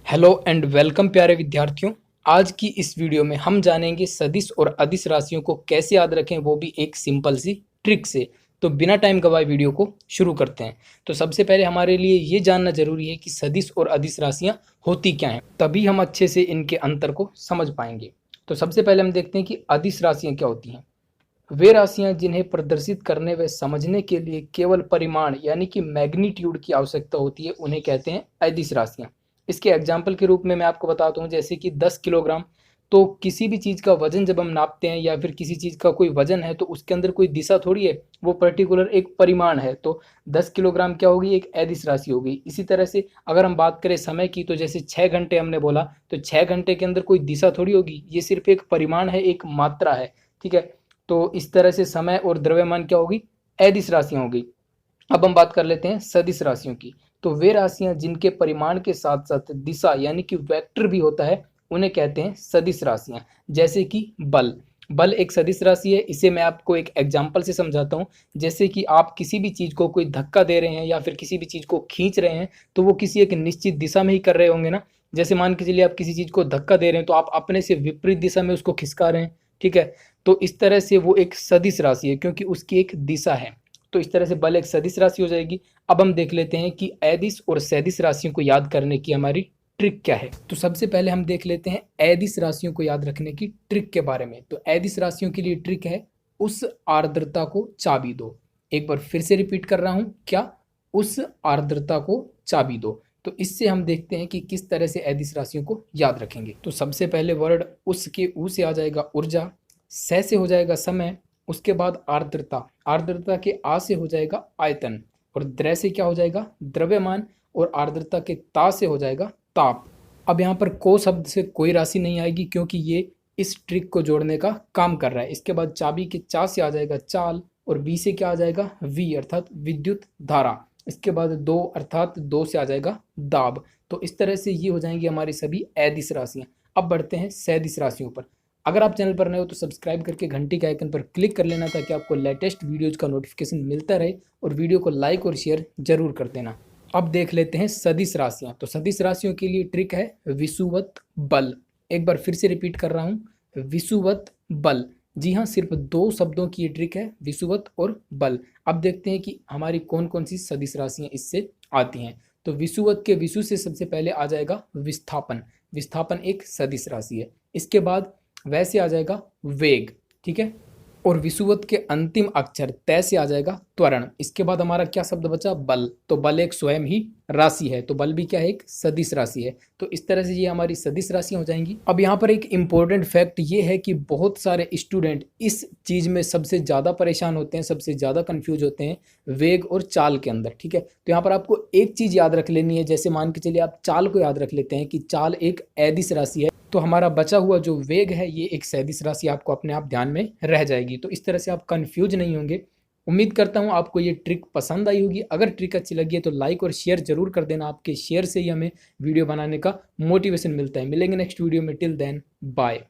Hello and welcome प्यारे विद्यार्थियों। आज की इस वीडियो में हम जानेंगे सदिश और अदिश राशियों को कैसे याद रखें, वो भी एक सिंपल सी ट्रिक से। तो बिना टाइम गवाए वीडियो को शुरू करते हैं। तो सबसे पहले हमारे लिए ये जानना जरूरी है कि सदिश और अदिश राशियां होती क्या हैं, तभी हम अच्छे से इनके अंतर को समझ पाएंगे। तो सबसे पहले हम देखते हैं कि अदिश राशियां क्या होती हैं। वे राशियां जिन्हें प्रदर्शित करने व समझने के लिए केवल परिमाण यानी कि मैग्नीट्यूड की आवश्यकता होती है, उन्हें कहते हैं अदिश राशियां। इसके एग्जाम्पल के रूप में मैं आपको बताता हूँ, जैसे कि 10 किलोग्राम। तो किसी भी चीज़ का वजन जब हम नापते हैं या फिर किसी चीज़ का कोई वजन है तो उसके अंदर कोई दिशा थोड़ी है, वो पर्टिकुलर एक परिमाण है। तो 10 किलोग्राम क्या होगी, एक अदिश राशि होगी। इसी तरह से अगर हम बात करें समय की, तो जैसे 6 घंटे हमने बोला, तो 6 घंटे के अंदर कोई दिशा थोड़ी होगी, ये सिर्फ एक परिमाण है, एक मात्रा है। ठीक है। तो इस तरह से समय और द्रव्यमान क्या होगी, अदिश राशियां होगी। अब हम बात कर लेते हैं सदिश राशियों की। तो वे राशियां जिनके परिमाण के साथ साथ दिशा यानी कि वेक्टर भी होता है, उन्हें कहते हैं सदिश राशियां। जैसे कि बल। बल एक सदिश राशि है। इसे मैं आपको एक एग्जांपल से समझाता हूं। जैसे कि आप किसी भी चीज को कोई धक्का दे रहे हैं या फिर किसी भी चीज को खींच रहे हैं, तो वो किसी एक निश्चित दिशा में ही कर रहे होंगे ना। जैसे मान के चलिए आप किसी चीज को धक्का दे रहे हैं, तो आप अपने से विपरीत दिशा में उसको खिसका रहे हैं। ठीक है। तो इस तरह से वो एक सदिश राशि है, क्योंकि उसकी एक दिशा है। तो इस तरह से बल एक सदिश राशि हो जाएगी। अब हम देख लेते हैं कि अदिश और सदिश राशियों को याद करने की हमारी ट्रिक क्या है। तो सबसे पहले हम देख लेते हैं अदिश राशियों को याद रखने की ट्रिक के बारे में। तो अदिश राशियों के लिए ट्रिक है, उस आर्द्रता को चाबी दो। एक बार फिर से रिपीट कर रहा हूं, क्या, उस आर्द्रता को चाबी दो। तो इससे हम देखते हैं कि किस तरह से अदिश राशियों को याद रखेंगे। तो सबसे पहले वर्ड उस के ऊ से आ जाएगा ऊर्जा, स से हो जाएगा समय, उसके बाद आर्द्रता, आर्द्रता के आ से हो जाएगा आयतन, और द्र से क्या हो जाएगा, द्रव्यमान, और आर्द्रता के ता से हो जाएगा ताप। अब यहाँ पर को शब्द से कोई राशि नहीं आएगी, क्योंकि ये इस ट्रिक को जोड़ने का काम कर रहा है। इसके बाद चाबी के चा से आ जाएगा चाल, और बी से क्या आ जाएगा, वी अर्थात विद्युत धारा। इसके बाद दो अर्थात दो से आ जाएगा दाब। तो इस तरह से ये हो जाएंगी हमारी सभी अदिश राशियां। अब बढ़ते हैं सदिश राशियों पर। अगर आप चैनल पर नए हो तो सब्सक्राइब करके घंटी के आइकन पर क्लिक कर लेना, ताकि आपको लेटेस्ट वीडियोज का नोटिफिकेशन मिलता रहे, और वीडियो को लाइक और शेयर जरूर कर देना। अब देख लेते हैं सदिश राशियां। तो सदिश राशियों के लिए ट्रिक है विषुवत बल। एक बार फिर से रिपीट कर रहा हूं, विषुवत बल। जी हाँ, सिर्फ दो शब्दों की ये ट्रिक है, विषुवत और बल। अब देखते हैं कि हमारी कौन कौन सी सदिश राशियां इससे आती हैं। तो विषुवत के विषु से सबसे पहले आ जाएगा विस्थापन। विस्थापन एक सदिश राशि है। इसके बाद वैसे आ जाएगा वेग। ठीक है। और विषुवत के अंतिम अक्षर तय से आ जाएगा त्वरण। इसके बाद हमारा क्या शब्द बचा, बल। तो बल एक स्वयं ही राशि है, तो बल भी क्या है, एक सदिश राशि है। तो इस तरह से ये हमारी सदिश राशियां हो जाएंगी। अब यहाँ पर एक इंपॉर्टेंट फैक्ट ये है कि बहुत सारे स्टूडेंट इस चीज में सबसे ज्यादा परेशान होते हैं, सबसे ज्यादा कंफ्यूज होते हैं वेग और चाल के अंदर। ठीक है। तो यहाँ पर आपको एक चीज याद रख लेनी है। जैसे मान के चलिए आप चाल को याद रख लेते हैं कि चाल एक अदिश राशि है, तो हमारा बचा हुआ जो वेग है ये एक सदिश राशि आपको अपने आप ध्यान में रह जाएगी। तो इस तरह से आप कंफ्यूज नहीं होंगे। उम्मीद करता हूँ आपको ये ट्रिक पसंद आई होगी। अगर ट्रिक अच्छी लगी है तो लाइक और शेयर जरूर कर देना। आपके शेयर से ही हमें वीडियो बनाने का मोटिवेशन मिलता है। मिलेंगे नेक्स्ट वीडियो में। Till then bye.